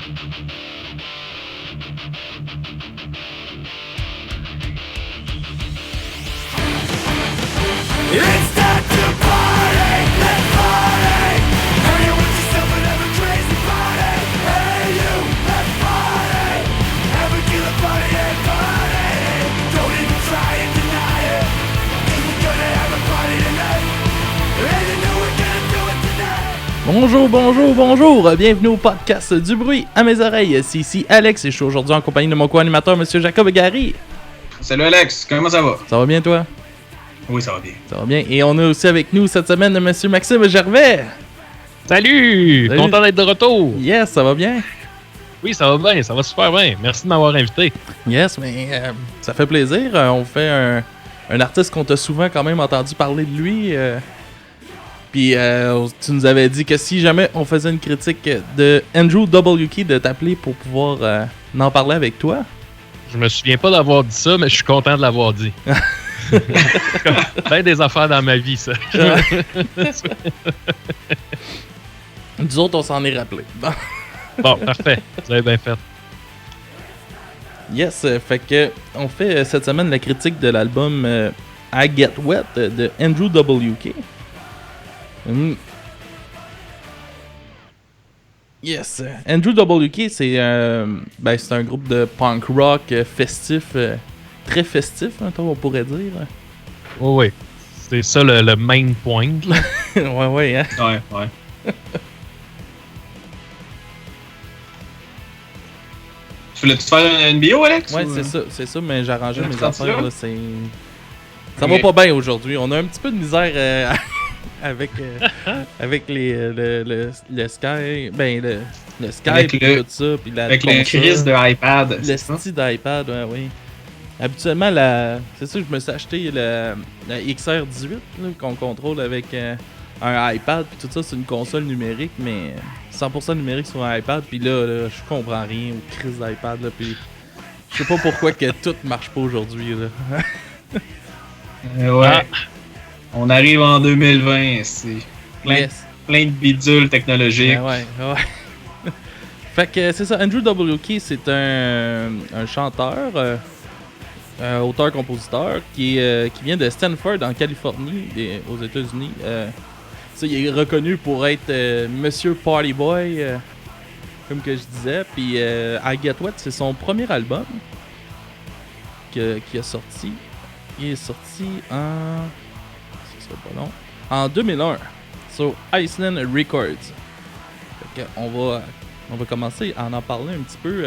It's time to party, let's party. Everyone just up and have a crazy party. Hey you, let's party. Have a killer party and party. Don't even try and deny it. 'Cause we're gonna have a party tonight. And you know we're gonna do it tonight. Bonjour, bienvenue au podcast du bruit à mes oreilles. C'est ici Alex et je suis aujourd'hui en compagnie de mon co-animateur, Monsieur Jacob Gary. Salut Alex, comment ça va? Ça va bien toi? Oui, ça va bien. Ça va bien. Et on a aussi avec nous cette semaine Monsieur Maxime Gervais. Salut! Content d'être de retour! Yes, ça va bien? Oui, ça va bien, ça va super bien. Merci de m'avoir invité. Yes, mais ça fait plaisir. On fait un artiste qu'on t'a souvent quand même entendu parler de lui. Puis tu nous avais dit que si jamais on faisait une critique de Andrew WK, de t'appeler pour pouvoir en parler avec toi. Je me souviens pas d'avoir dit ça, mais je suis content de l'avoir dit. Ben des affaires dans ma vie, ça. Nous autres, on s'en est rappelé. Bon, parfait. Vous avez bien fait. Yes, fait que on fait cette semaine la critique de l'album I Get Wet de Andrew WK. Yes, Andrew WK, c'est un groupe de punk rock festif, très festif, on pourrait dire. Oui. C'est ça le main point. ouais, hein? Ouais. Tu voulais-tu faire une bio, Alex? Ouais, ou... c'est ça, mais j'ai arrangé mes ça, affaires, là, c'est... Ça Okay. va pas bien aujourd'hui, on a un petit peu de misère avec le Sky, le Skype Avec et tout ça, puis la Avec le console. crise de iPad. Le style d'iPad, ouais, oui. Habituellement, c'est ça, je me suis acheté la XR18 là, qu'on contrôle avec un iPad, puis tout ça, c'est une console numérique, mais 100% numérique sur un iPad, puis là, je comprends rien aux crises d'iPad, là, puis je sais pas pourquoi que tout marche pas aujourd'hui, là. Ouais. Ah. On arrive en 2020, c'est plein de bidules technologiques. Ouais. Fait que c'est ça, Andrew WK, c'est un chanteur, auteur-compositeur qui vient de Stanford en Californie, aux États-Unis. Ça, il est reconnu pour être Monsieur Party Boy, comme que je disais. Puis I Get Wet, c'est son premier album qui a sorti. Il est sorti en... Ça sera pas long. En 2001 sur Iceland Records. Fait que on va commencer à en parler un petit peu.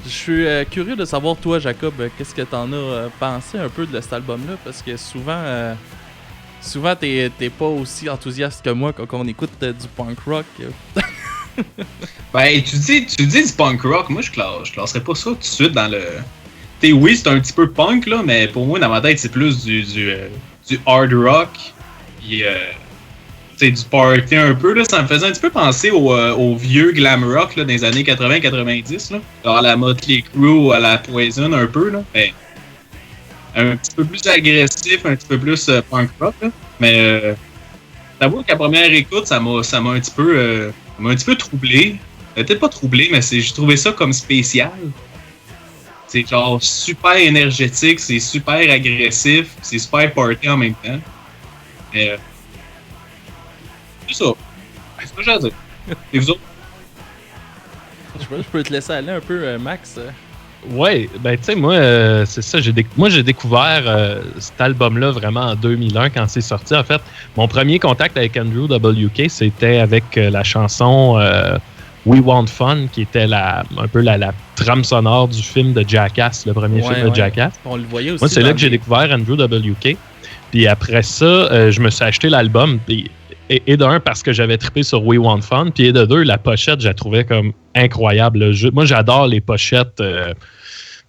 Je suis curieux de savoir, toi, Jacob, qu'est-ce que t'en as pensé un peu de cet album-là, parce que souvent t'es pas aussi enthousiaste que moi quand on écoute du punk rock. Ben, tu dis du punk rock, moi je classerais pas ça tout de suite dans le... Oui, c'est un petit peu punk, là, mais pour moi, dans ma tête, c'est plus du hard rock, puis du party un peu, là. Ça me faisait un petit peu penser au vieux glam rock, là, des années 80-90, là. Alors à la Motley Crue, à la Poison, un peu, là. Mais, un petit peu plus agressif, un petit peu plus punk rock, là. Mais, t'avoue qu'à première écoute, ça m'a un petit peu troublé. Peut-être pas troublé, mais j'ai trouvé ça comme spécial. C'est genre super énergétique, c'est super agressif, c'est super party en même temps. Mais, c'est ça. C'est ce que j'ai à dire. Et vous autres? Je peux te laisser aller un peu, Max. Ouais, ben tu sais, moi, c'est ça, j'ai découvert cet album-là vraiment en 2001 quand c'est sorti. En fait, mon premier contact avec Andrew WK, c'était avec la chanson We Want Fun, qui était un peu la trame sonore du film de Jackass, le premier film de Jackass. On le voyait aussi. Moi, c'est là que j'ai découvert Andrew WK. Puis après ça, je me suis acheté l'album. Et de un, parce que j'avais trippé sur We Want Fun. Puis et de deux, la pochette, je la trouvais comme incroyable. Moi, j'adore les pochettes.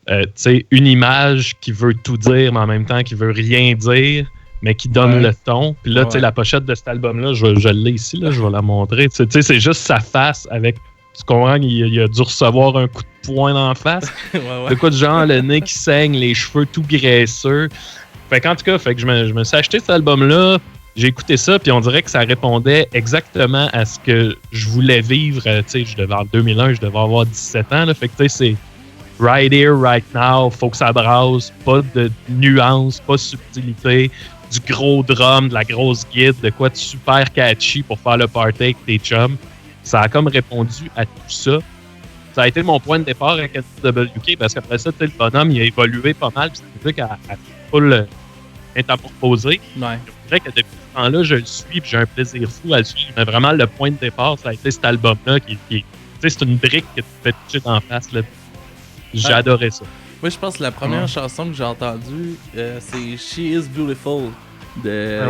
Tu sais, une image qui veut tout dire, mais en même temps qui veut rien dire, mais qui donne le ton. Puis là, tu sais, la pochette de cet album-là, je l'ai ici, là, je vais la montrer. Tu sais, c'est juste sa face avec... Tu comprends qu'il a dû recevoir un coup de poing dans la face. De quoi de genre, le nez qui saigne, les cheveux tout graisseux. Fait qu'en tout cas, je me suis acheté cet album-là. j'ai écouté ça, puis on dirait que ça répondait exactement à ce que je voulais vivre. Tu sais, en 2001, je devais avoir 17 ans. Là, fait que tu sais, c'est right here, right now, faut que ça brasse, pas de nuances, pas de subtilité, du gros drum, de la grosse guide, de quoi de super catchy pour faire le party avec tes chums. Ça a comme répondu à tout ça. Ça a été mon point de départ avec NWK, parce qu'après ça, le bonhomme, il a évolué pas mal, puis c'est un truc à full métamorphosé. Ouais. Je dirais que depuis ce temps-là, je le suis, puis j'ai un plaisir fou à le suivre. Mais vraiment, le point de départ, ça a été cet album-là, qui tu sais, c'est une brique que tu te fais toucher d'en face, là. J'ai adoré ça. Moi, je pense que la première chanson que j'ai entendue, c'est She Is Beautiful,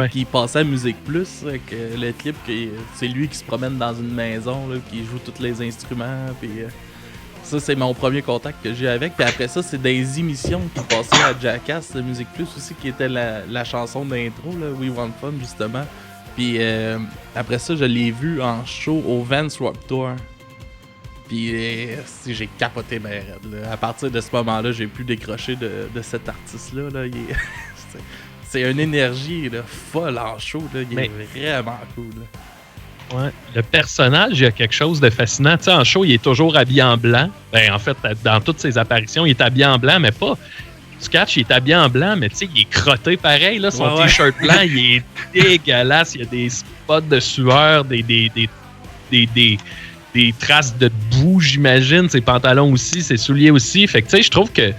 qui passait à Musique Plus, avec le clip, c'est lui qui se promène dans une maison, là, qui joue tous les instruments, puis ça, c'est mon premier contact que j'ai avec. Puis après ça, c'est des émissions qui passaient à Jackass, Musique Plus aussi, qui était la chanson d'intro, là, We Want Fun, justement. Puis après ça, je l'ai vu en show au Vans Warped Tour. Puis j'ai capoté ma raide, là. À partir de ce moment-là, j'ai pu décrocher de cet artiste-là. Là. C'est une énergie là, folle en show. Là. Il est vraiment cool. Là. Ouais. Le personnage, il y a quelque chose de fascinant. Tu sais, en show, il est toujours habillé en blanc. Ben, en fait, dans toutes ses apparitions, il est habillé en blanc, mais pas... Tu catches, il est habillé en blanc, mais tu sais, il est crotté pareil. Là. Son t-shirt blanc, il est dégueulasse. Il y a des spots de sueur, des traces de boue, j'imagine. Ses pantalons aussi, ses souliers aussi. Fait que, tu sais, je trouve que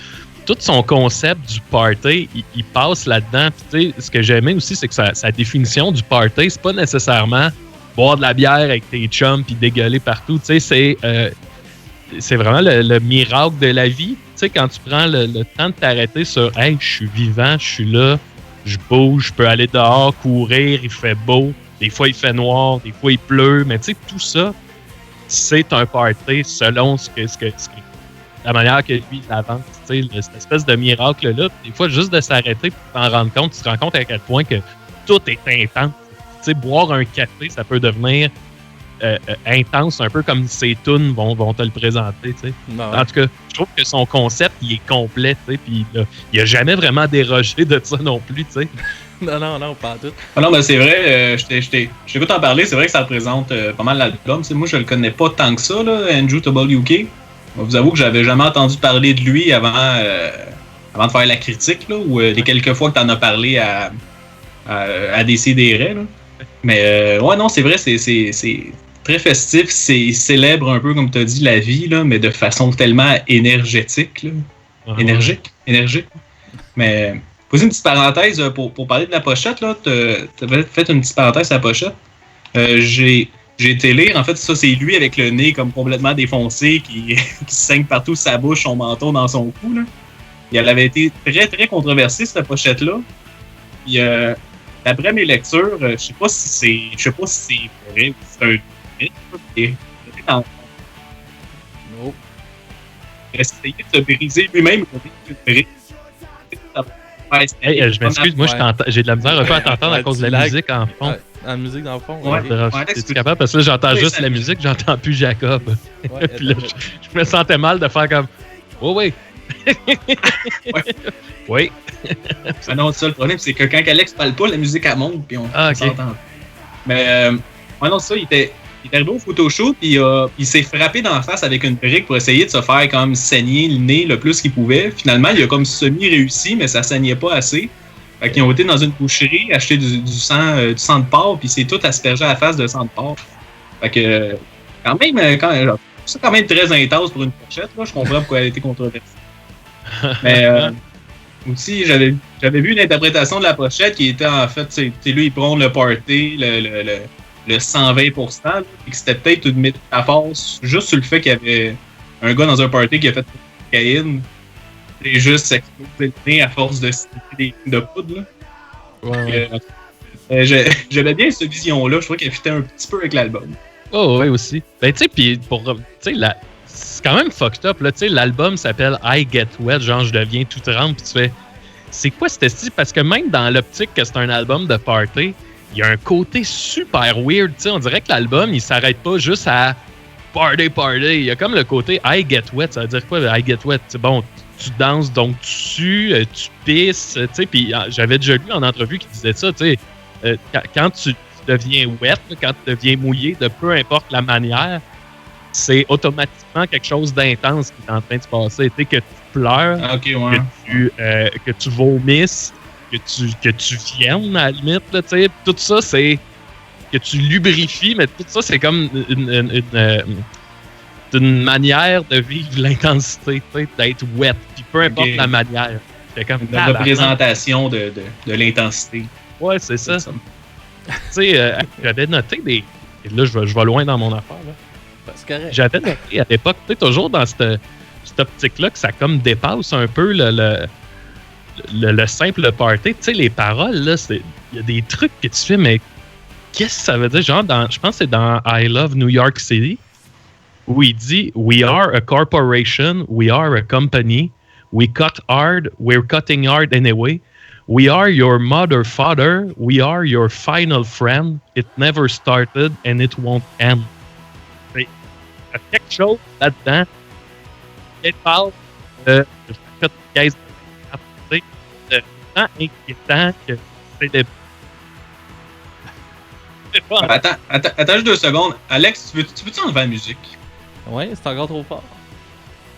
tout son concept du party, il passe là-dedans. Puis, tu sais, ce que j'aimais aussi, c'est que sa définition du party, c'est pas nécessairement boire de la bière avec tes chums puis dégueuler partout. Tu sais, c'est vraiment le miracle de la vie. Tu sais, quand tu prends le temps de t'arrêter sur « Hey, je suis vivant, je suis là, je bouge, je peux aller dehors, courir, il fait beau. Des fois, il fait noir, des fois, il pleut. » Mais tu sais, tout ça, c'est un party selon la manière que lui il avance, tu sais, cette espèce de miracle-là. Des fois, juste de s'arrêter pour t'en rendre compte, tu te rends compte à quel point que tout est intense. Tu sais, boire un café, ça peut devenir intense, un peu comme ces tunes vont te le présenter, tu sais. En tout cas, je trouve que son concept, il est complet, tu sais, puis il a jamais vraiment dérogé de ça non plus, tu sais. Non, pas tout. Ah non, ben c'est vrai, je t'écoute en parler, c'est vrai que ça représente pas mal l'album. T'sais, moi, je le connais pas tant que ça, là, Andrew WK. Je vous avoue que j'avais jamais entendu parler de lui avant de faire la critique, là, ou les quelques fois que t'en as parlé à Décideret, là. Mais ouais, non, c'est vrai, c'est très festif, il célèbre un peu, comme tu as dit, la vie, là, mais de façon tellement énergétique. Là. Énergique. Mais, poser une petite parenthèse pour parler de la pochette, là, t'avais fait une petite parenthèse à la pochette. J'ai été lire, en fait, ça, c'est lui avec le nez comme complètement défoncé, qui saigne partout sa bouche, son menton dans son cou. Là. Et elle avait été très, très controversée, cette pochette-là. Puis, d'après mes lectures, je sais pas si c'est vrai ou si c'est un mythe. Nope. Essayer de se briser lui-même une brique. Hey, je m'excuse, moi j'ai de la misère un peu à t'entendre à cause de la musique en fond. La musique dans le fond. Ouais. Es-tu capable? Parce que là, j'entends juste la musique, j'entends plus Jacob. Ouais, puis là, je me sentais mal de faire comme oh, oui. Oui. Ah non, ça, le problème, c'est que quand Alex parle pas, la musique elle monte, puis on s'entend. Mais non, ça, il était arrivé au photoshoot, puis il s'est frappé d'en face avec une brique pour essayer de se faire comme saigner le nez le plus qu'il pouvait. Finalement, il a comme semi-réussi, mais ça saignait pas assez. Fait qu'ils ont été dans une boucherie, acheter du sang de porc, puis c'est tout aspergé à la face de sang de porc. Fait que, quand même, c'est quand même très intense pour une pochette, là. Je comprends pourquoi elle a été controversée. Mais aussi, j'avais vu une interprétation de la pochette qui était en fait, lui, il prône le party, le 120%, là, et que c'était peut-être une métaphore juste sur le fait qu'il y avait un gars dans un party qui a fait de la cocaïne. C'est juste explosé le nez à force de de poudre. Là. Ouais. J'aimais bien cette vision-là. Je trouvais qu'elle fitait un petit peu avec l'album. Oh, oui, aussi. Ben, tu sais, puis c'est quand même fucked up. Là, tu sais, l'album s'appelle I Get Wet, genre je deviens tout trempe. Puis tu fais, c'est quoi cet style? Parce que même dans l'optique que c'est un album de party, il y a un côté super weird. Tu sais, on dirait que l'album, il s'arrête pas juste à party. Il y a comme le côté I Get Wet. Ça veut dire quoi, I Get Wet? C'est bon. Tu danses, donc tu sues, tu pisses, tu sais, puis j'avais déjà lu en entrevue qui disait ça, tu sais, quand tu deviens wet, là, quand tu deviens mouillé, de peu importe la manière, c'est automatiquement quelque chose d'intense qui est en train de se passer. Tu sais, que tu pleures, Ah, ok, ouais. que tu vomisses, que tu viennes à la limite, là, tu sais, tout ça, c'est que tu lubrifies, mais tout ça, c'est comme une manière de vivre l'intensité, tu sais, d'être wet, puis peu importe Ok. la manière. C'est comme Une représentation de l'intensité. Ouais, c'est ça. C'est ça. Tu sais, j'avais noté des. Et là, je vais loin dans mon affaire. Là. C'est correct. J'avais noté à l'époque, tu sais, toujours dans cette optique-là, que ça comme dépasse un peu le simple party. Tu sais, les paroles, là, il y a des trucs que tu fais, mais qu'est-ce que ça veut dire? Genre, je pense que c'est dans I Love New York City, où il dit We are a corporation, we are a company, we cut hard, we're cutting hard anyway. We are your mother, father. We are your final friend. It never started and it won't end. Il y a quelque chose là-dedans qui parle de caisse de temps inquiétant que c'est des. C'est pas. Attends juste 2 secondes. Alex, tu peux-tu enlever la musique? Ouais, c'est encore trop fort.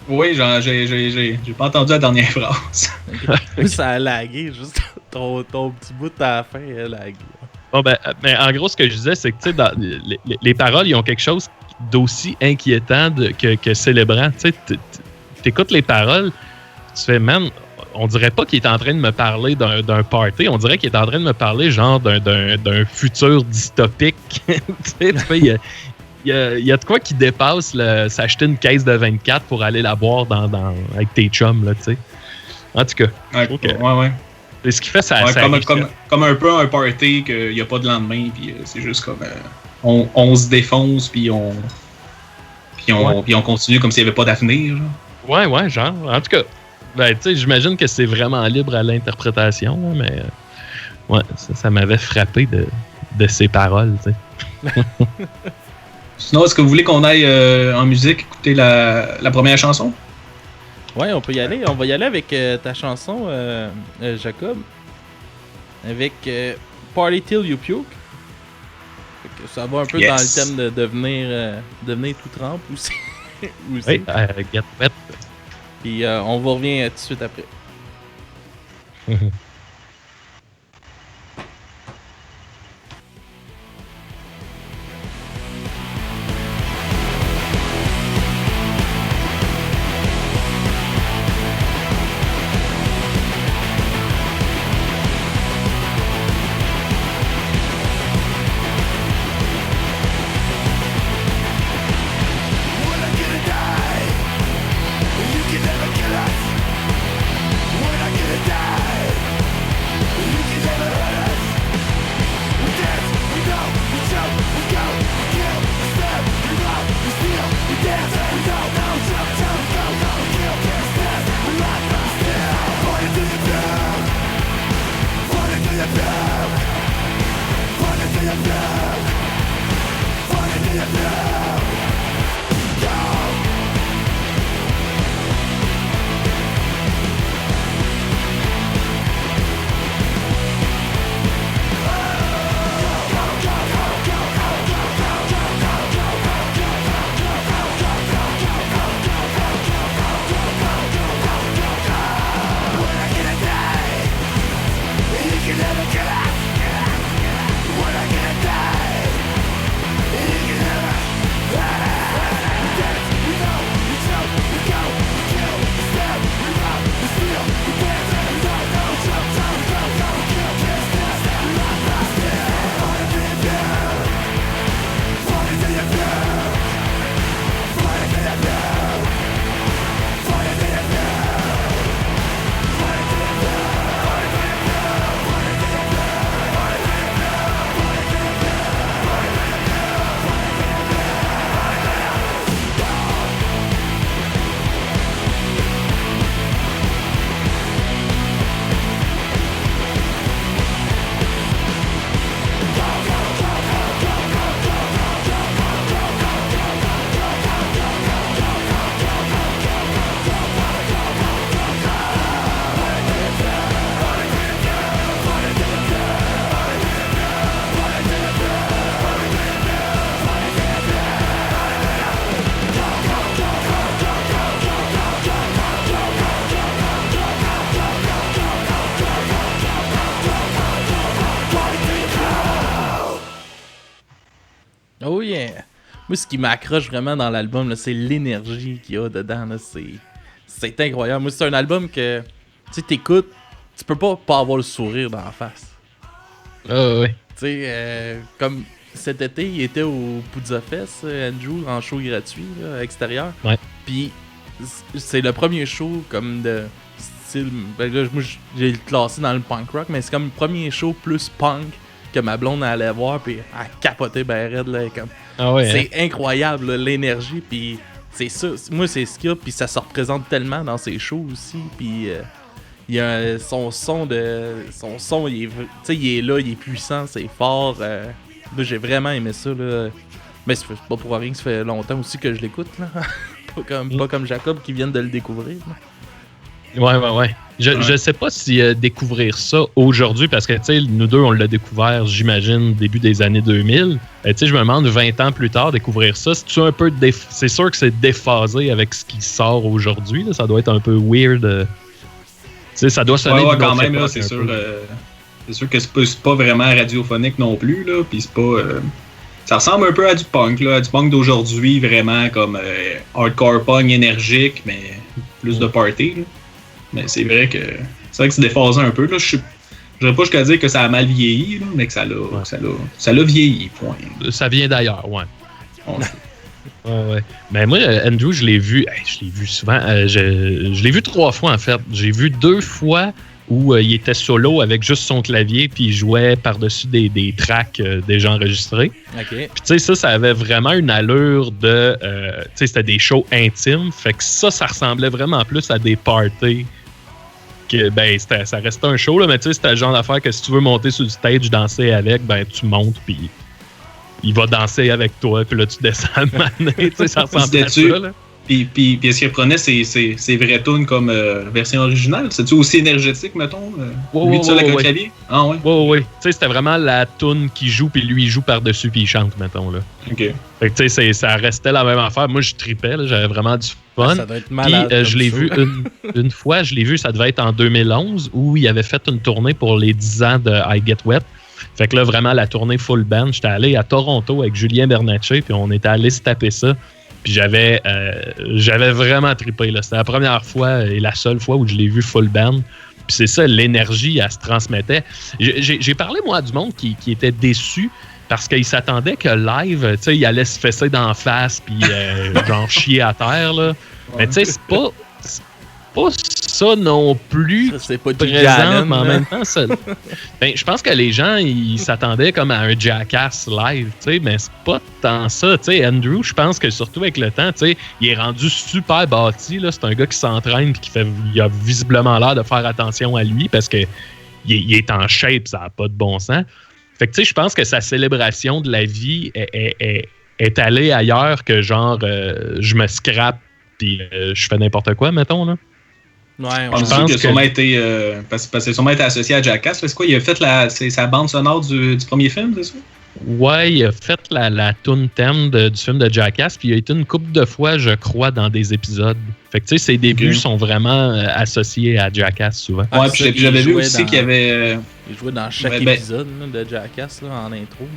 Oui, genre, j'ai pas entendu la dernière phrase. Ça a lagué, juste ton petit bout à la fin a lagué. Bon, ben, mais en gros, ce que je disais, c'est que tu sais, les paroles, ils ont quelque chose d'aussi inquiétant que célébrant. Tu sais, t'écoutes les paroles, tu fais, man, on dirait pas qu'il est en train de me parler d'un party, on dirait qu'il est en train de me parler genre d'un futur dystopique. Tu sais, il y a de quoi qui dépasse s'acheter une caisse de 24 pour aller la boire avec tes chums, là, tu sais. En tout cas, Ouais, okay. ouais. C'est ce qui fait ça. Ouais, ça comme un peu un party qu'il n'y a pas de lendemain, puis c'est juste comme on se défonce, puis on continue comme s'il n'y avait pas d'avenir. Genre. Ouais, genre. En tout cas, ben, tu sais, j'imagine que c'est vraiment libre à l'interprétation, là, mais ouais, ça m'avait frappé de ces paroles, tu sais. Sinon, est-ce que vous voulez qu'on aille en musique écouter la première chanson? Ouais, on peut y aller. On va y aller avec ta chanson, Jacob. Avec Party Till You Puke. Fait que ça va un peu Yes. dans le thème de devenir tout trempe aussi. Oui, Get Wet. Puis on vous revient tout de suite après. We're not gonna die. You can never kill us. We're not gonna die. Oh yeah! Moi, ce qui m'accroche vraiment dans l'album, là, c'est l'énergie qu'il y a dedans. Là. C'est incroyable. Moi, c'est un album que tu t'écoutes, tu peux pas avoir le sourire dans la face. Ah ouais. Tu sais, comme cet été, il était au Puzza Fest, Andrew, en show gratuit, là, extérieur. Ouais. Puis, c'est le premier show comme de style. Ben là, moi, j'ai classé dans le punk rock, mais c'est comme le premier show plus punk que ma blonde allait voir, puis elle capotait ben raide, là, comme. Ah ouais. C'est incroyable, là, l'énergie, puis c'est ça. Moi, c'est ce qu'il y a, puis ça se représente tellement dans ses shows aussi, puis. Il y a son son, il est là, il est puissant, c'est fort. Là, j'ai vraiment aimé ça. Là. Mais c'est pas pour rien que ça fait longtemps aussi que je l'écoute. Là. pas comme Jacob qui vient de le découvrir. Là. Ouais. Je sais pas si découvrir ça aujourd'hui, parce que nous deux, on l'a découvert, j'imagine, début des années 2000. Je me demande, 20 ans plus tard, découvrir ça. C'est sûr que c'est déphasé avec ce qui sort aujourd'hui. Là. Ça doit être un peu weird. Ça doit sonner quand même, là, c'est sûr. C'est sûr que c'est pas vraiment radiophonique non plus, là. Puis c'est pas. Ça ressemble un peu à du punk, là, à du punk d'aujourd'hui, vraiment comme hardcore punk énergique, mais plus de party. Là. Mais c'est vrai que c'est déphasé un peu. Là. Je dirais pas jusqu'à dire que ça a mal vieilli, là, mais que ça l'a vieilli, point. Ça vient d'ailleurs, ouais. Ouais. Mais moi, Andrew, je l'ai vu souvent. Je l'ai vu 3 fois, en fait. J'ai vu 2 fois où il était solo avec juste son clavier, puis il jouait par-dessus des tracks déjà enregistrés. Okay. Puis ça avait vraiment une allure de... c'était des shows intimes. Fait que ça ressemblait vraiment plus à des parties. Que, ça restait un show, là, mais c'était le genre d'affaire que si tu veux monter sur le stage, danser avec, tu montes, puis... il va danser avec toi, puis là, tu descends à maner, ça ressemble à ça, là. Puis est-ce qu'il reprenait ses vraies tunes comme version originale? C'est-tu aussi énergétique, mettons? Lui, tout seul avec un clavier? Ah ouais? Oui. C'était vraiment la tune qui joue, puis lui, il joue par-dessus, puis il chante, mettons, là. OK. Fait que, ça restait la même affaire. Moi, je tripais, là, j'avais vraiment du fun. Ça doit être malade. Puis, je l'ai vu une fois, ça devait être en 2011, où il avait fait une tournée pour les 10 ans de I Get Wet. Fait que là, vraiment, la tournée full band, j'étais allé à Toronto avec Julien Bernatchez, puis on était allé se taper ça. Puis j'avais vraiment trippé, là. C'était la première fois et la seule fois où je l'ai vu full band. Puis c'est ça, l'énergie, elle se transmettait. J'ai parlé, moi, à du monde qui était déçu parce qu'il s'attendait que live, il allait se fesser d'en face, puis genre chier à terre, là. Mais c'est pas ça non plus c'est pas présent, mais en même temps, je pense que les gens, ils s'attendaient comme à un Jackass live, mais c'est pas tant ça. Andrew, je pense que surtout avec le temps, il est rendu super bâti. Là. C'est un gars qui s'entraîne et il a visiblement l'air de faire attention à lui parce que il est en shape, ça n'a pas de bon sens. Fait que je pense que sa célébration de la vie est allée ailleurs que genre je me scrape puis je fais n'importe quoi, mettons, là. Ouais, je pense qu'il a sûrement été parce qu'il a sûrement été associé à Jackass. C'est quoi? Il a fait sa bande sonore du premier film, c'est ça? Ouais, il a fait la tune thème du film de Jackass, puis il a été une couple de fois, je crois, dans des épisodes. Fait que ses débuts sont vraiment associés à Jackass souvent. Ouais, puis j'avais vu aussi qu'il y avait... il jouait dans chaque épisode là, de Jackass là, en intro.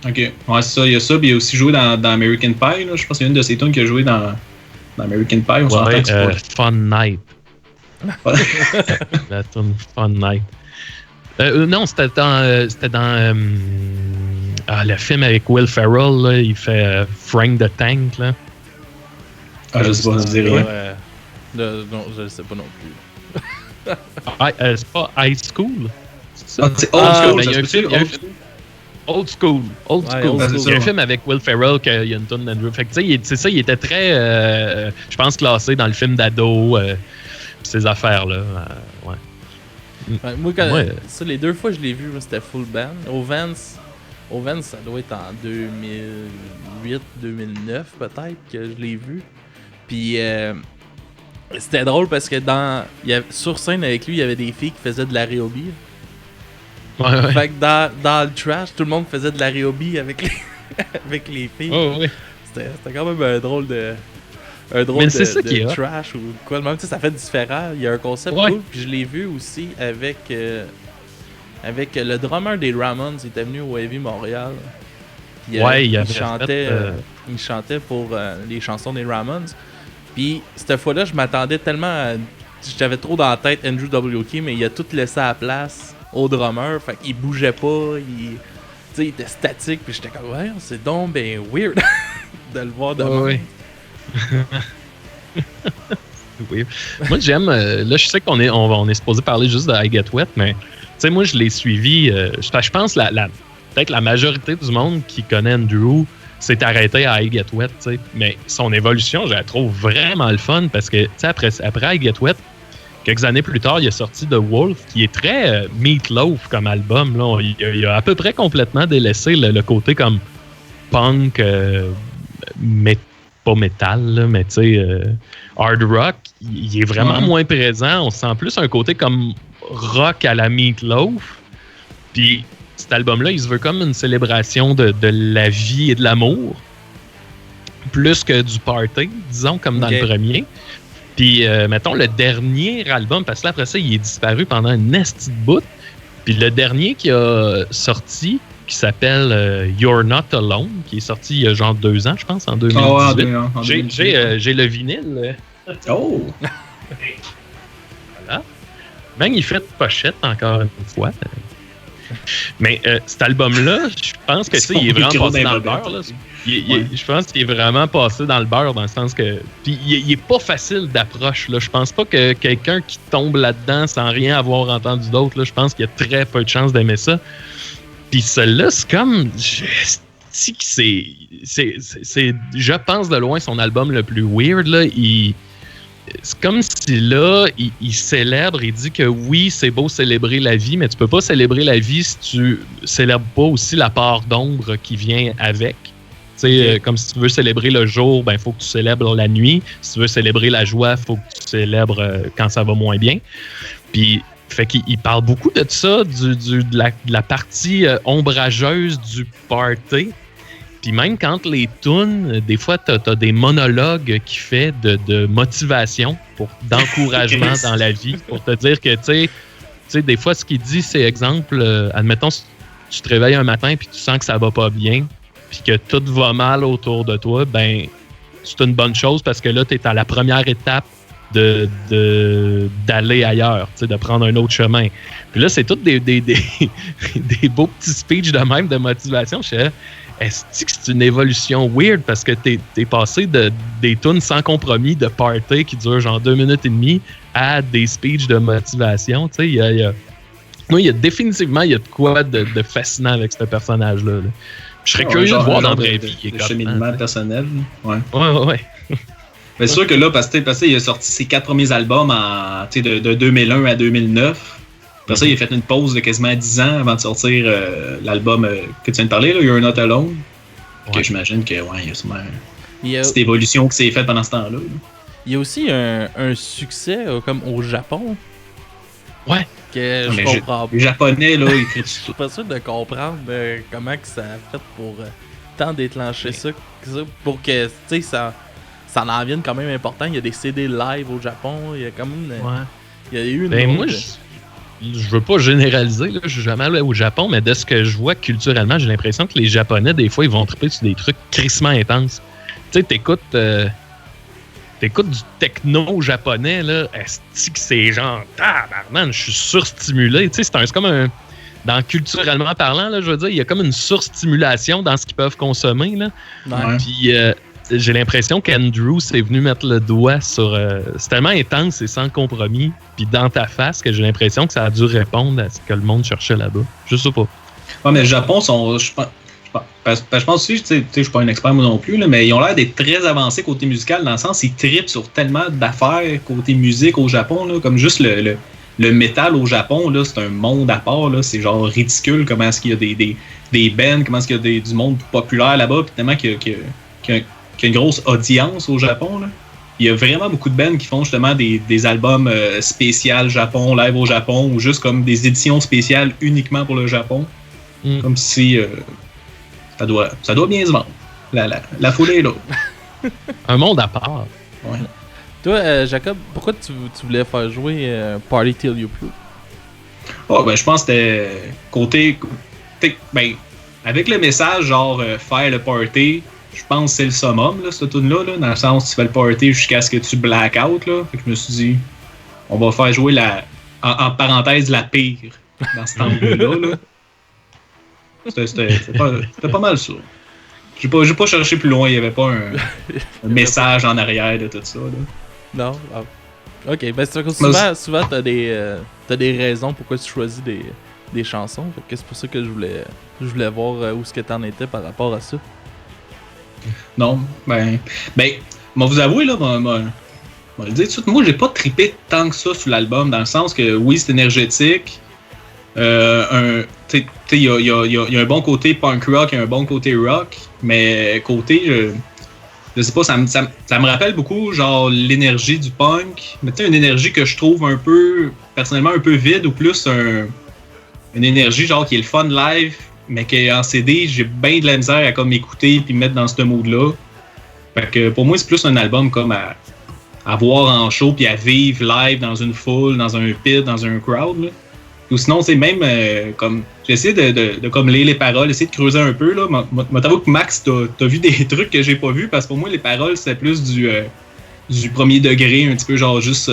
Ok, ouais, c'est ça, il y a ça, puis il a aussi joué dans American Pie. Là. Je pense qu'il y a une de ses tunes qu'il a joué dans American Pie, on s'entend que c'est pas... Fun Night. La tune Fun Night. Non, c'était dans le film avec Will Ferrell, là, il fait Frank the Tank, là. Ah, je sais pas, je dis rien. Non, je le sais pas non plus. C'est pas High School? C'est ça? C'est Old School, il y a un film... Old School. Il y a un film avec Will Ferrell qu'il y a une tonne d'Andrew. Fait que c'est ça, il était très, je pense, classé dans le film d'ado, ces affaires-là. Ouais. Moi, ça, les 2 fois que je l'ai vu, c'était full band. Au Vans, ça doit être en 2008-2009 peut-être que je l'ai vu. Puis c'était drôle parce que sur scène avec lui, il y avait des filles qui faisaient de l'aérobie. Ouais. Fait que dans le trash, tout le monde faisait de l'aérobie avec les filles. Oh, ouais. C'était quand même un drôle de trash ou quoi. Même ça fait différent. Il y a un concept cool. Puis je l'ai vu aussi avec le drummer des Ramones. Il était venu au Heavy Montréal. Puis, Ouais, il chantait pour les chansons des Ramones. Puis cette fois-là, je m'attendais tellement à... J'avais trop dans la tête Andrew WK, mais il a tout laissé à la place au drummer. Fait qu'il bougeait pas, il était statique. Puis j'étais comme, ouais, c'est donc ben weird de le voir de même. Oui. Moi, j'aime... là, je sais qu'on est supposé parler juste de I Get Wet, mais tu sais, moi, je l'ai suivi... je pense peut-être la majorité du monde qui connaît Andrew s'est arrêté à I Get Wet, tu sais. Mais son évolution, je la trouve vraiment le fun parce que, tu sais, après I Get Wet, quelques années plus tard, il a sorti The Wolf, qui est très Meatloaf comme album. Là. Il a à peu près complètement délaissé le côté comme punk, pas métal, là, mais tu sais, hard rock. Il est vraiment moins présent. On sent plus un côté comme rock à la Meatloaf. Puis cet album-là, il se veut comme une célébration de la vie et de l'amour, plus que du party, disons, comme dans le premier. Puis, mettons, le dernier album, parce que là, après ça, il est disparu pendant une esti de bout. Puis le dernier qui a sorti, qui s'appelle You're Not Alone, qui est sorti il y a genre 2 ans, je pense, en 2018. J'ai le vinyle. Oh! Voilà. Magnifique pochette, encore une fois. Mais cet album-là, je pense que il est vraiment passé dans le beurre. Là. Je pense qu'il est vraiment passé dans le beurre, dans le sens que... Puis il est pas facile d'approche. Là. Je pense pas que quelqu'un qui tombe là-dedans sans rien avoir entendu d'autre, là, je pense qu'il y a très peu de chances d'aimer ça. Puis celui-là, c'est comme... Je pense de loin son album le plus weird. Là. C'est comme si là, il célèbre, il dit que oui, c'est beau célébrer la vie, mais tu peux pas célébrer la vie si tu célèbres pas aussi la part d'ombre qui vient avec. Comme si tu veux célébrer le jour, ben faut que tu célèbres la nuit. Si tu veux célébrer la joie, faut que tu célèbres quand ça va moins bien. Puis, fait qu'il parle beaucoup de ça, de la partie ombrageuse du party. Puis même quand les tunes, des fois, t'as des monologues qu'il fait de motivation, d'encouragement dans la vie, pour te dire que, tu sais, des fois, ce qu'il dit, c'est exemple, admettons, si tu te réveilles un matin puis tu sens que ça va pas bien, puis que tout va mal autour de toi, ben, c'est une bonne chose parce que là, t'es à la première étape d'aller ailleurs, de prendre un autre chemin. Puis là, c'est tout des beaux petits speeches de même de motivation. Je sais, est-ce que c'est une évolution weird parce que t'es passé des tunes sans compromis de party qui durent genre 2 minutes et demie à des speeches de motivation. Tu sais, il y a définitivement de quoi de fascinant avec ce personnage-là. Là. Je serais curieux de voir dans la vraie vie. Le cheminement personnel. Ouais. Mais c'est sûr que là, parce qu'il a sorti ses 4 premiers albums de 2001 à 2009. Après ça, il a fait une pause de quasiment 10 ans avant de sortir l'album que tu viens de parler, là, You're Not Alone. Que j'imagine que, il y a sûrement cette évolution qui s'est faite pendant ce temps-là. Il y a aussi un succès comme au Japon. Ouais. Que je comprends pas. Les Japonais, là, ils je suis pas sûr de comprendre comment que ça a fait pour tant déclencher ça. Pour que, tu sais, ça en vienne quand même important. Il y a des CD live au Japon. Il y a comme une... Il y a eu une... moi, je veux pas généraliser, là, je suis jamais allé au Japon, mais de ce que je vois culturellement, j'ai l'impression que les Japonais, des fois, ils vont triper sur des trucs crissement intenses. Tu sais, t'écoutes du techno japonais, là, est-ce que c'est genre, tabarnak, je suis surstimulé. Tu sais, c'est comme culturellement parlant, là, je veux dire, il y a comme une surstimulation dans ce qu'ils peuvent consommer, là. Ouais. Puis, j'ai l'impression qu'Andrew s'est venu mettre le doigt sur... c'est tellement intense et sans compromis, puis dans ta face, que j'ai l'impression que ça a dû répondre à ce que le monde cherchait là-bas. Je sais pas. Ouais, mais le Japon, je pense aussi, tu sais, je suis pas un expert moi non plus, là, mais ils ont l'air d'être très avancés côté musical, dans le sens, ils trippent sur tellement d'affaires côté musique au Japon, là, comme juste le métal au Japon, là, c'est un monde à part, là, c'est genre ridicule comment est-ce qu'il y a des bands, comment est-ce qu'il y a du monde populaire là-bas, puis tellement qu'il y a une grosse audience au Japon, là. Il y a vraiment beaucoup de bands qui font justement des albums spécial Japon, live au Japon, ou juste comme des éditions spéciales uniquement pour le Japon. Comme si ça doit bien se vendre. La foulée est là. Un monde à part. Ouais. Toi, Jacob, pourquoi tu voulais faire jouer Party Till You Prove? Je pense que c'était côté... Ben, avec le message genre faire le party, je pense que c'est le summum, là, cette tune-là, là, dans le sens tu fais le party jusqu'à ce que tu black out. Là. Fait que je me suis dit, on va faire jouer en parenthèse la pire dans cet angle-là. Là. C'était pas mal ça. J'ai pas cherché plus loin, il n'y avait pas un message en arrière de tout ça. Là. Non? Ah. Ok, ben c'est souvent t'as des raisons pourquoi tu choisis des chansons. Fait que c'est pour ça que je voulais voir où est-ce que t'en étais par rapport à ça. Non, ben, moi vous avouer là, moi le dire tout de suite, moi j'ai pas trippé tant que ça sur l'album, dans le sens que oui c'est énergétique, il y a un bon côté punk rock et un bon côté rock, mais côté je sais pas, ça me rappelle beaucoup genre l'énergie du punk, mais tu sais une énergie que je trouve un peu personnellement un peu vide, ou plus une énergie genre qui est le fun live, mais qu'en CD j'ai bien de la misère à comme écouter puis me mettre dans ce mood là. Fait que pour moi c'est plus un album comme à voir en show puis à vivre live dans une foule, dans un pit, dans un crowd là. Ou sinon c'est même comme j'ai essayé de comme lire les paroles, essayer de creuser un peu là. Moi t'avoue que Max t'as vu des trucs que j'ai pas vu, parce que pour moi les paroles c'est plus du premier degré, un petit peu genre juste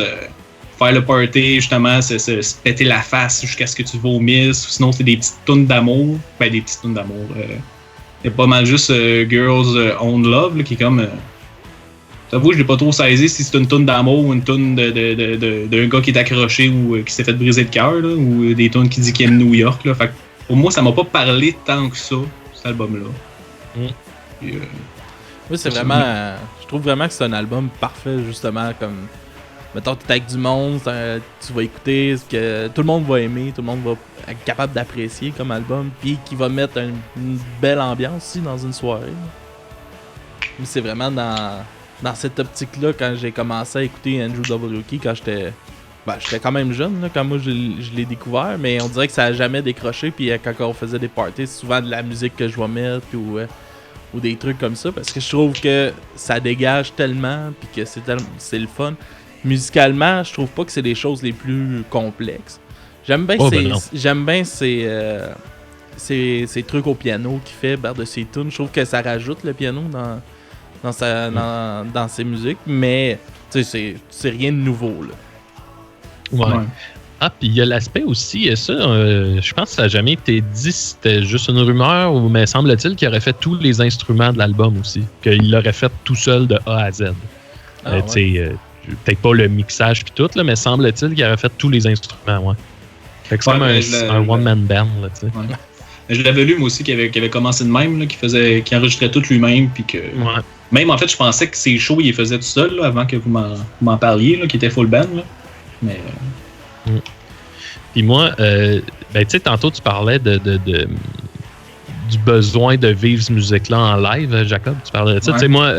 faire le party, justement se péter la face jusqu'à ce que tu vomisses, ou sinon c'est des petites tunes d'amour, des petites tunes d'amour. C'est pas mal juste Girls Own Love là, qui est comme j'avoue, je l'ai pas trop saisi si c'est une toune d'amour ou une toune d'un gars qui est accroché ou qui s'est fait briser le cœur, ou des tunes qui dit qu'il aime New York. Là. Fait que pour moi, ça m'a pas parlé tant que ça, cet album-là. Oui, c'est vraiment. Je trouve vraiment que c'est un album parfait, justement, comme. Mettons, t'es avec du monde, tu vas écouter ce que tout le monde va aimer, tout le monde va être capable d'apprécier comme album, puis qui va mettre une belle ambiance aussi dans une soirée. Mais c'est vraiment dans cette optique-là, quand j'ai commencé à écouter Andrew W.K. quand j'étais quand même jeune, là, quand moi je l'ai découvert, mais on dirait que ça a jamais décroché, puis quand on faisait des parties, c'est souvent de la musique que je vais mettre, ou des trucs comme ça, parce que je trouve que ça dégage tellement, puis que c'est le fun. Musicalement, je trouve pas que c'est les choses les plus complexes. J'aime bien ces trucs au piano qu'il fait par-dessus ses tunes. Je trouve que ça rajoute le piano dans ses musiques, mais c'est rien de nouveau là. Ouais. Ah, puis il y a l'aspect aussi, ça, je pense que ça n'a jamais été dit si c'était juste une rumeur, mais semble-t-il qu'il aurait fait tous les instruments de l'album aussi, qu'il l'aurait fait tout seul de A à Z. Peut-être pas le mixage puis tout, là, mais semble-t-il qu'il aurait fait tous les instruments, ouais. Fait que c'est comme un one-man band, là, tu sais. Ouais. Je l'avais lu, moi aussi, qu'il avait commencé de même, là, qu'il enregistrait tout lui-même, puis que... Ouais. Même, en fait, je pensais que ses shows, il les faisait tout seul, là, avant que vous m'en parliez, là, qu'il était full band, là. Mais... Puis moi, tu sais, tantôt, tu parlais du besoin de vivre cette musique-là en live, Jacob. Tu parlais de ça. Ouais. Tu sais, moi,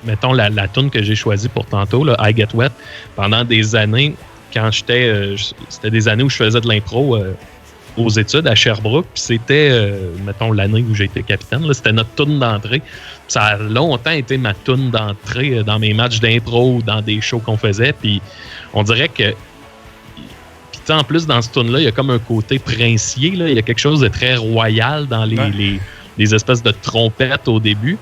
mettons, la tune que j'ai choisie pour tantôt, là, I Get Wet, pendant des années, quand j'étais... c'était des années où je faisais de l'impro aux études à Sherbrooke, puis c'était, mettons, l'année où j'ai été capitaine, là, c'était notre tune d'entrée. Ça a longtemps été ma tune d'entrée dans mes matchs d'impro ou dans des shows qu'on faisait, puis on dirait que... Puis en plus, dans ce tune-là, il y a comme un côté princier, là. Il y a quelque chose de très royal dans les espèces de trompettes au début.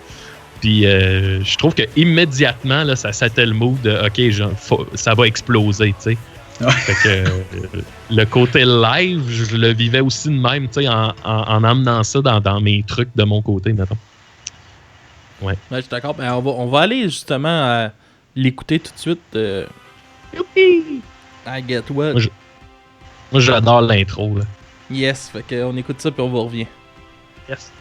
Puis je trouve que immédiatement là, ça settait le mood de OK, ça va exploser, tu sais. Ouais. Fait que le côté live, je le vivais aussi de même, tu sais, en amenant ça dans mes trucs de mon côté, mettons. Ouais. Je suis d'accord. Ben, on va aller justement l'écouter tout de suite. Youpi! I Get Wet. Moi, j'adore l'intro, là. Yes, fait qu'on écoute ça puis on revient. Yes. I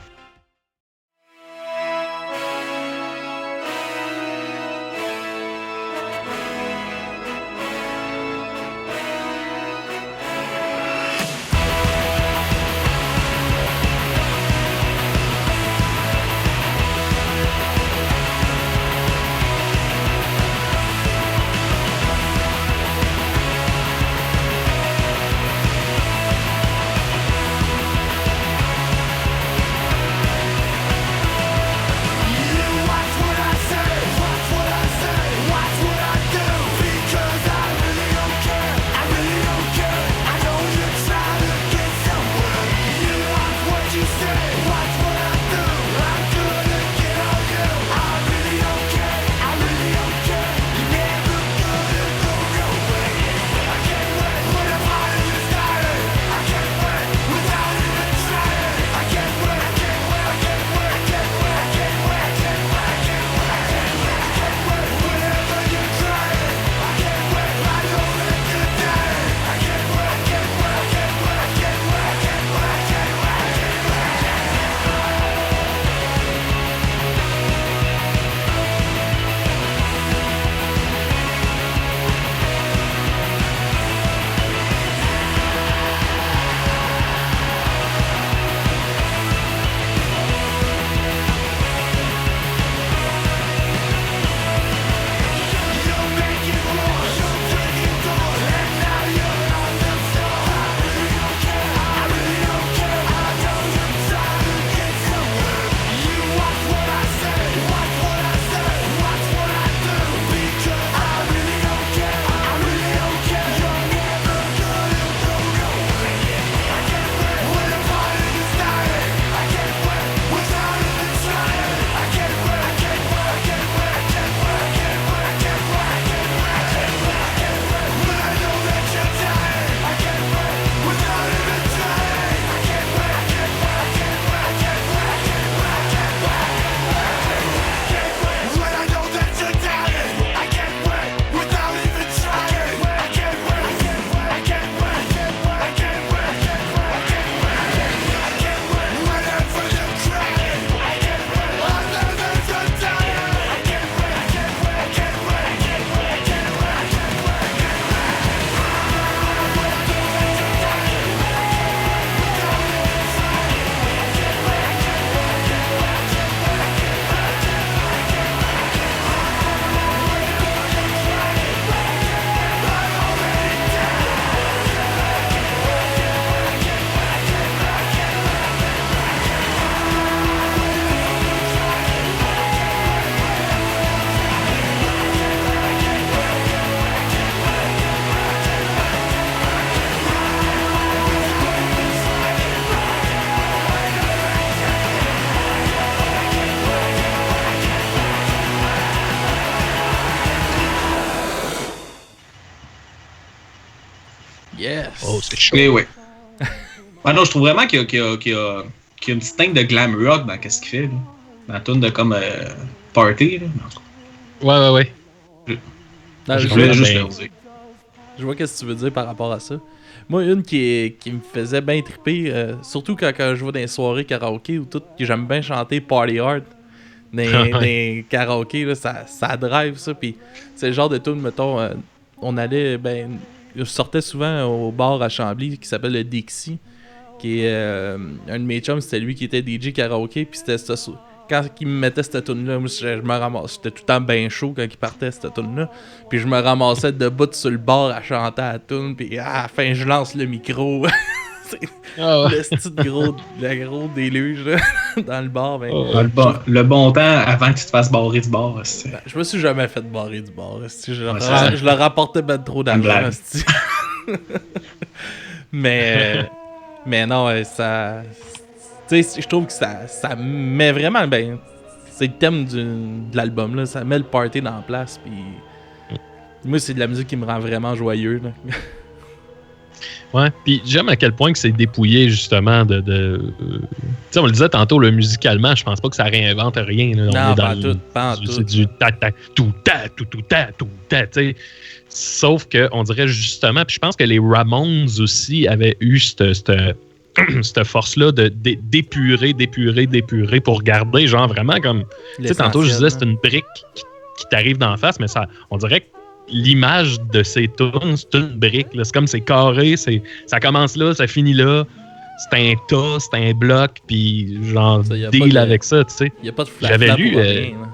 Yes! Oh, c'est chaud. Mais ouais. Ah non, je trouve vraiment qu'il y a une petite teinte de glam rock dans qu'est-ce qu'il fait, là. Dans la tune de comme Party, là. Ouais. Non, Je je voulais vois- juste mais- le dire. Je vois qu'est-ce que tu veux dire par rapport à ça. Moi, une qui me faisait bien triper, surtout quand je vais dans les soirées karaoké ou tout, que j'aime bien chanter Party Hard dans les karaoké, là, ça drive ça. Puis c'est le genre de tune, mettons, on allait, je sortais souvent au bar à Chambly qui s'appelle le Dixie, qui est un de mes chums, c'était lui qui était DJ karaoké, puis c'était ça. Quand il me mettait cette tune-là, moi, je me ramassais. J'étais tout le temps bien chaud quand il partait cette tune-là. Puis je me ramassais debout sur le bar à chanter à la tune. Puis à la fin, je lance le micro. C'est Ah ouais. le style le gros déluge là, dans le bar. Ah, le bon temps avant que tu te fasses barrer du bar. C'est... Je me suis jamais fait barrer du bar. Ouais, ça. Je leur rapportais ben trop d'argent. blague. esti. mais non, ça. Tu sais, je trouve que ça met vraiment. Ben, c'est le thème de l'album, là. Ça met le party dans la place. Puis. Moi, c'est de la musique qui me rend vraiment joyeux. Là. Ouais, puis j'aime à quel point que c'est dépouillé justement de tu sais, on le disait tantôt, le musicalement, je pense pas que ça réinvente rien. Là. On Non, est pas en dans tout, pas en tout. c'est du ta tout ta, tu sais. Sauf que on dirait justement, puis je pense que les Ramones aussi avaient eu cette force-là d'épurer pour garder, genre vraiment comme. Tu sais, tantôt je disais c'est une brique qui t'arrive d'en face, mais ça, on dirait que l'image de ces tunes, c'est une brique. Là. C'est comme c'est carré, ça commence là, ça finit là. C'est un tas, c'est un bloc, puis genre Ça, y a deal pas de- avec ça, tu sais. Il n'y a pas de J'avais flash lu, pour rien. là.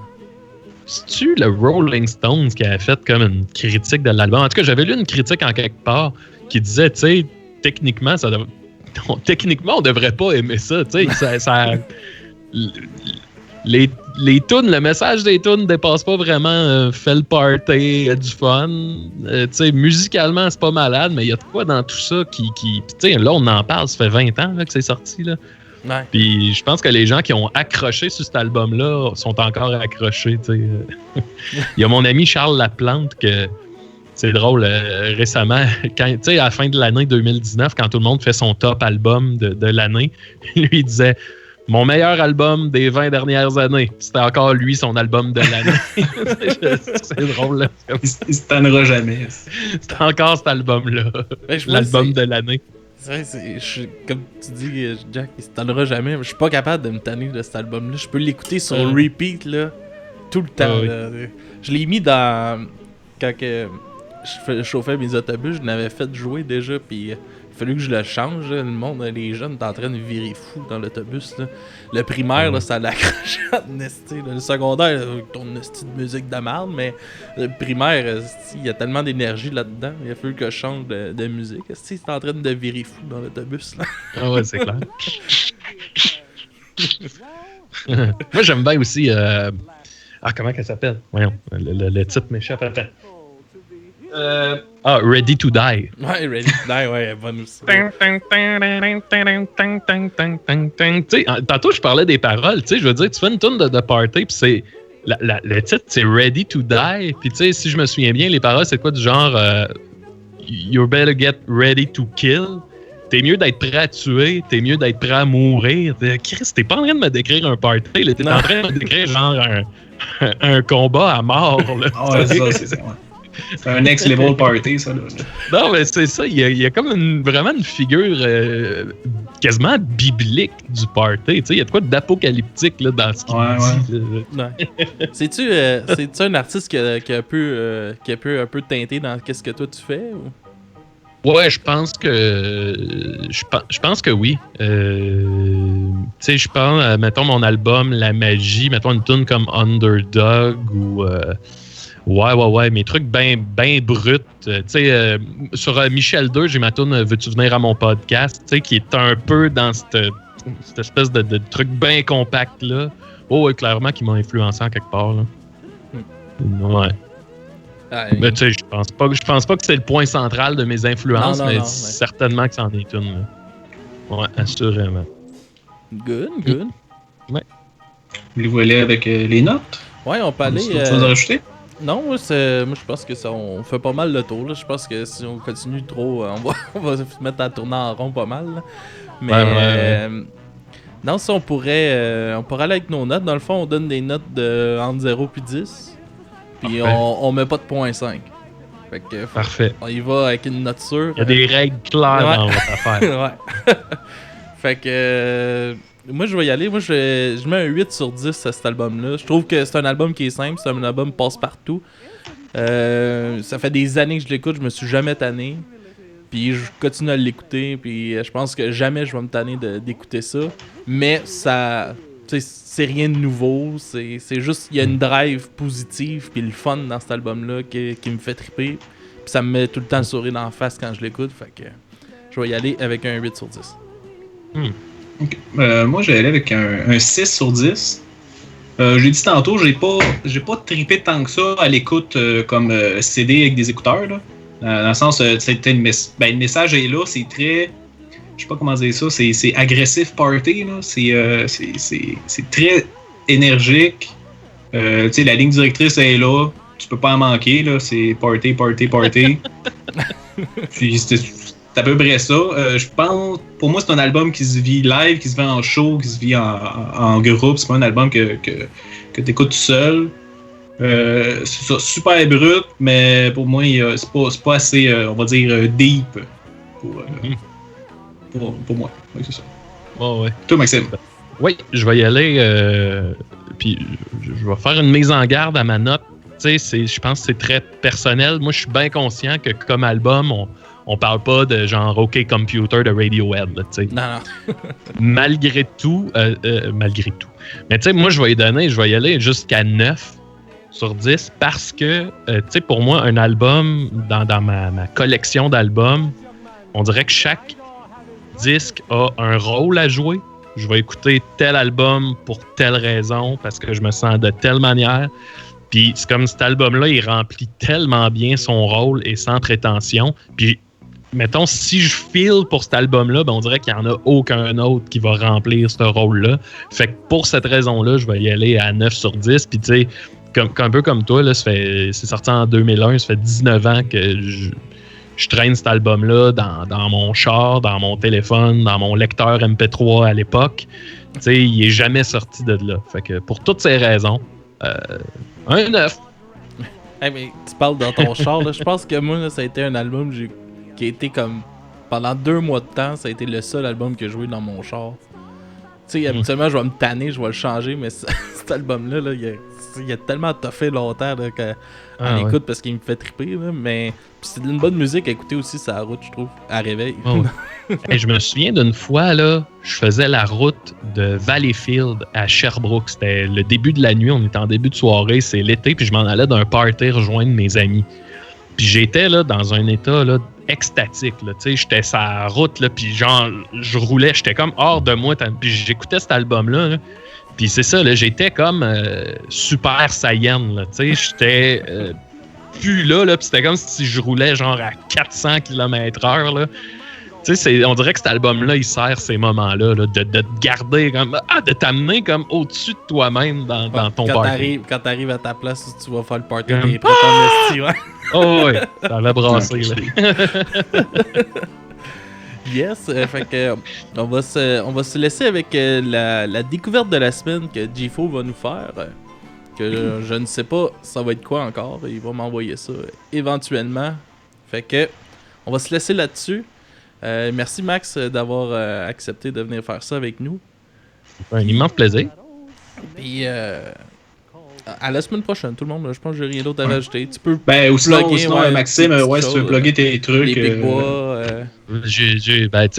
C'est-tu le Rolling Stones qui a fait comme une critique de l'album? En tout cas, j'avais lu une critique en quelque part qui disait, tu sais, techniquement, techniquement, on devrait pas aimer ça, tu sais. Les tunes, le message des tunes dépasse pas vraiment fait le party, du fun. Tu sais, musicalement, c'est pas malade, mais il y a de quoi dans tout ça qui tu sais, là, on en parle, ça fait 20 ans là, que c'est sorti, là. Ouais. Puis je pense que les gens qui ont accroché sur cet album-là sont encore accrochés, tu sais. Il y a mon ami Charles Laplante que c'est drôle, récemment, quand, tu sais, à la fin de l'année 2019, quand tout le monde fait son top album de l'année, lui il disait mon meilleur album des 20 dernières années. C'était encore lui son album de l'année. C'est drôle, là. Il se tannera jamais. C'était encore cet album-là. Ben, je vois, L'album c'est- de l'année. C'est vrai, comme tu dis, Jack, il se tannera jamais. Je suis pas capable de me tanner de cet album-là. Je peux l'écouter sur repeat, là, tout le temps. oui. Là. Je l'ai mis dans... Quand que je chauffais mes autobus, je l'avais fait jouer déjà, puis il a fallu que je le change. Là. Le monde, les jeunes, étaient en train de virer fou dans l'autobus. Là. Le primaire, là, ça l'accrochait à esti, là. Le secondaire, là, ton esti de musique de merde, mais le primaire, esti, il y a tellement d'énergie là-dedans. Il a fallu que je change de musique. Esti, c'est en train de virer fou dans l'autobus. Là. Ah ouais, c'est clair. Moi, j'aime bien aussi... comment qu'elle s'appelle? Voyons, le titre m'échappe à peine. Ready to Die. Ouais, Ready to Die, ouais, elle est bonne aussi. Tu sais, tantôt, je parlais des paroles. Tu sais, je veux dire, tu fais une tune de party, puis c'est... le titre, c'est Ready to Die. Puis, tu sais, si je me souviens bien, les paroles, c'est quoi du genre... You better get ready to kill. T'es mieux d'être prêt à tuer, t'es mieux d'être prêt à mourir. Chris, t'es pas en train de me décrire un party, là. T'es en train de me décrire genre un combat à mort. Là, Ah ouais, c'est ouais. C'est un next-level party, ça. Là. non, mais c'est ça. Il y a comme vraiment une figure quasiment biblique du party. Il y a de quoi d'apocalyptique là, dans ce qu'il dit. Ouais. C'est-tu un artiste qui a pu un peu teinter dans qu'est-ce que toi tu fais? Ou? Ouais, je pense que oui. Tu sais, je pense, mettons mon album La Magie, mettons une tune comme Underdog ou ouais, mes trucs ben bruts. Tu sais, sur Michel 2, j'ai ma tune Veux-tu venir à mon podcast, tu sais, qui est un peu dans cette espèce de truc bien compact là. Oh, ouais, clairement, qui m'a influencé en quelque part là. Ouais. Ah, Mais tu sais, je pense pas que c'est le point central de mes influences, Non, mais ouais. certainement que c'en est une. Là. Ouais, assurément. Good. Voulez-vous aller avec les notes? Ouais, on peut aller. Autre chose à rajouter? Non, moi, je pense que ça, on fait pas mal le tour. Là. Je pense que si on continue trop, on va se mettre à tourner en rond pas mal. Là. Mais Ouais. non, si on pourrait aller avec nos notes. Dans le fond, on donne des notes de entre 0 et 10. Puis Parfait. on met pas de 0.5. Fait que Parfait. on y va avec une note sûre. Il y a des règles claires Ouais. dans votre affaire. Ouais. Fait que moi je vais y aller. Moi je mets un 8 sur 10 à cet album-là. Je trouve que c'est un album qui est simple, c'est un album passe-partout. Ça fait des années que je l'écoute, je me suis jamais tanné. Puis je continue à l'écouter, puis je pense que jamais je vais me tanner d'écouter ça. Mais ça, tu sais, c'est rien de nouveau, c'est juste, il y a une drive positive, puis le fun dans cet album-là qui me fait triper. Puis ça me met tout le temps le sourire dans la face quand je l'écoute, fait que je vais y aller avec un 8 sur 10. Ok. Moi, j'ai allé avec un 6 sur 10. J'ai dit tantôt, j'ai pas trippé tant que ça à l'écoute comme CD avec des écouteurs. Là. Dans le sens, le message est là, c'est très. Je sais pas comment dire ça, c'est agressif party. Là. C'est très énergique. Tu sais, la ligne directrice est là, tu peux pas en manquer. Là. C'est party, party, party. Puis c'est à peu près ça. Je pense, pour moi, c'est un album qui se vit live, qui se vit en show, qui se vit en groupe. C'est pas un album que tu écoutes tout seul. C'est ça, super brut, mais pour moi, c'est pas assez, on va dire, deep pour moi. Oui, c'est ça. Ouais. Toi, Maxime. Oui, je vais y aller. Puis je vais faire une mise en garde à ma note. Tu sais, je pense que c'est très personnel. Moi, je suis bien conscient que comme album, on parle pas de genre OK Computer de Radiohead. Là, tu sais. Non. Malgré tout. Mais tu sais, moi, je vais y aller jusqu'à 9 sur 10 parce que, tu sais, pour moi, un album, dans ma collection d'albums, on dirait que chaque disque a un rôle à jouer. Je vais écouter tel album pour telle raison, parce que je me sens de telle manière. Puis c'est comme cet album-là, il remplit tellement bien son rôle et sans prétention. Puis, mettons, si je file pour cet album-là, ben on dirait qu'il n'y en a aucun autre qui va remplir ce rôle-là. Fait que pour cette raison-là, je vais y aller à 9 sur 10. Puis tu sais, un peu comme toi, là, c'est sorti en 2001, ça fait 19 ans que je traîne cet album-là dans mon char, dans mon téléphone, dans mon lecteur MP3 à l'époque. Tu sais, il est jamais sorti de là. Fait que pour toutes ces raisons, un 9. Hey, mais tu parles dans ton char, là. Je pense que moi, là, ça a été un album qui a été comme. Pendant 2 mois de temps, ça a été le seul album que j'ai joué dans mon char. Tu sais, habituellement, je vais me tanner, je vais le changer, mais cet album-là, là, il a tellement toffé longtemps là, qu'on écoute parce qu'il me fait triper. Là, mais c'est une bonne musique à écouter aussi sur la route, je trouve, à réveil. Oh. Et je me souviens d'une fois, là, je faisais la route de Valleyfield à Sherbrooke. C'était le début de la nuit, on était en début de soirée, c'est l'été, puis je m'en allais d'un party rejoindre mes amis. Puis j'étais là dans un état là, extatique. Là, j'étais sur la route, là, puis genre, je roulais, j'étais comme hors de moi. Puis j'écoutais cet album-là. Là, puis c'est ça, là, j'étais comme Super Saiyan. Là, j'étais plus là, puis c'était comme si je roulais genre à 400 km/h. Là. On dirait que cet album-là, il sert ces moments-là là, de te garder, comme, de t'amener comme au-dessus de toi-même dans ton party. Quand t'arrives à ta place, tu vas faire le party, t'es prêt en esti, ouais. Oh oui, ça avait brassé. Là. Yes, fait que on va se laisser avec la découverte de la semaine que G-Fo va nous faire. Que je ne sais pas ça va être quoi encore. Il va m'envoyer ça éventuellement. Fait que on va se laisser là-dessus. Merci Max d'avoir accepté de venir faire ça avec nous. Un immense plaisir. Puis à la semaine prochaine, tout le monde. Je pense que j'ai rien d'autre à rajouter. Tu peux ou sinon, plugger, Maxime, si tu veux plugger tes trucs. les Picbois.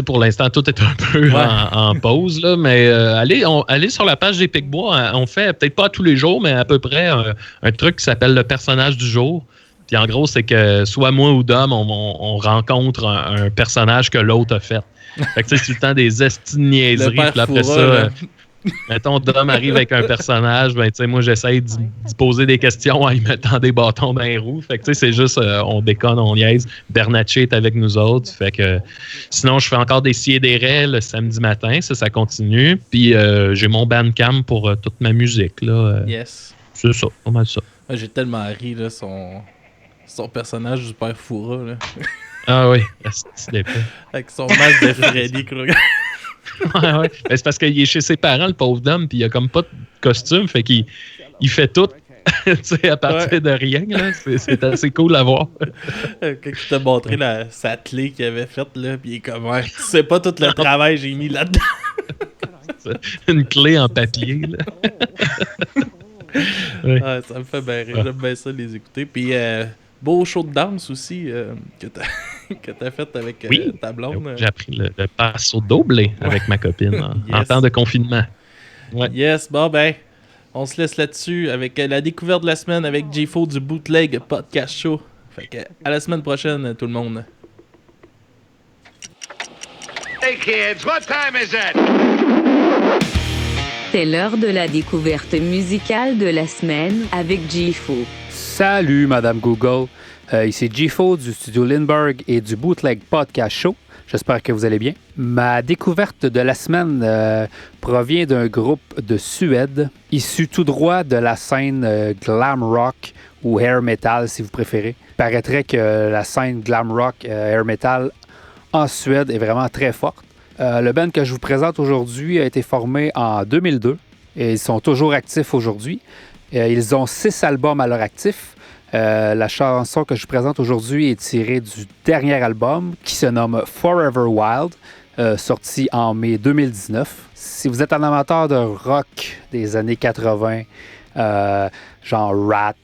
Pour l'instant, tout est un peu en pause, là, mais allez sur la page des Picbois. On fait peut-être pas tous les jours, mais à peu près un truc qui s'appelle le personnage du jour. Puis en gros, c'est que soit moi ou Dom, on rencontre un personnage que l'autre a fait. Fait que c'est tout le temps des esti de niaiseries. Puis après ça, mettons, Dom arrive avec un personnage, moi j'essaye d'y poser des questions en y mettant des bâtons dans les roues. Fait que c'est juste, on déconne, on niaise. Bernatchez est avec nous autres. Fait que sinon, je fais encore des si et des raies le samedi matin, ça continue. Puis j'ai mon Bandcamp pour toute ma musique. Là, yes. C'est ça, pas mal ça. Ah, j'ai tellement ri, là, son personnage du père Foura, là. Ah oui, c'est l'épée. Avec son masque de Freddy Krueger. Ouais. Ben, c'est parce qu'il est chez ses parents, le pauvre homme, puis il a comme pas de costume, fait qu'il fait tout tu sais, à partir de rien. Là. C'est assez cool à voir. Quand il t'a montré sa clé qu'il avait faite, là, puis il est comme, ouais, tu sais pas tout le travail que j'ai mis là-dedans. Une clé en papier. Là. Ouais. Ah, ça me fait bien rire. J'aime bien ça les écouter. Puis, beau show de danse aussi que t'as fait avec ta blonde. J'ai appris le passo doble avec ma copine en temps de confinement. Ouais. Yes, bon ben, on se laisse là-dessus avec la découverte de la semaine avec J-Fo du Bootleg Podcast Show. Fait que à la semaine prochaine, tout le monde. Hey kids, what time is it? C'est l'heure de la découverte musicale de la semaine avec J-Fo. Salut Madame Google, ici J-Fo du studio Lindbergh et du Bootleg Podcast Show. J'espère que vous allez bien. Ma découverte de la semaine provient d'un groupe de Suède, issu tout droit de la scène glam rock ou hair metal si vous préférez. Il paraîtrait que la scène glam rock hair metal en Suède est vraiment très forte. Le band que je vous présente aujourd'hui a été formé en 2002 et ils sont toujours actifs aujourd'hui. Ils ont 6 albums à leur actif. La chanson que je vous présente aujourd'hui est tirée du dernier album qui se nomme Forever Wild, sorti en mai 2019. Si vous êtes un amateur de rock des années 80, genre Rat,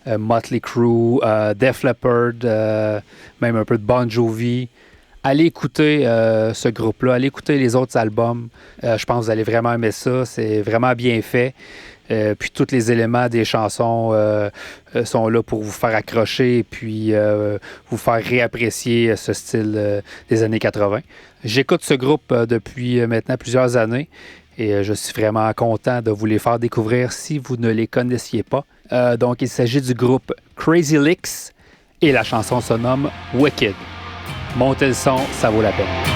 Motley Crue, Def Leppard, même un peu de Bon Jovi, allez écouter ce groupe-là, allez écouter les autres albums. Je pense que vous allez vraiment aimer ça, c'est vraiment bien fait. Puis tous les éléments des chansons sont là pour vous faire accrocher et puis vous faire réapprécier ce style des années 80. J'écoute ce groupe depuis maintenant plusieurs années et je suis vraiment content de vous les faire découvrir si vous ne les connaissiez pas. Donc il s'agit du groupe Crazy Licks et la chanson se nomme Wicked. Montez le son, ça vaut la peine.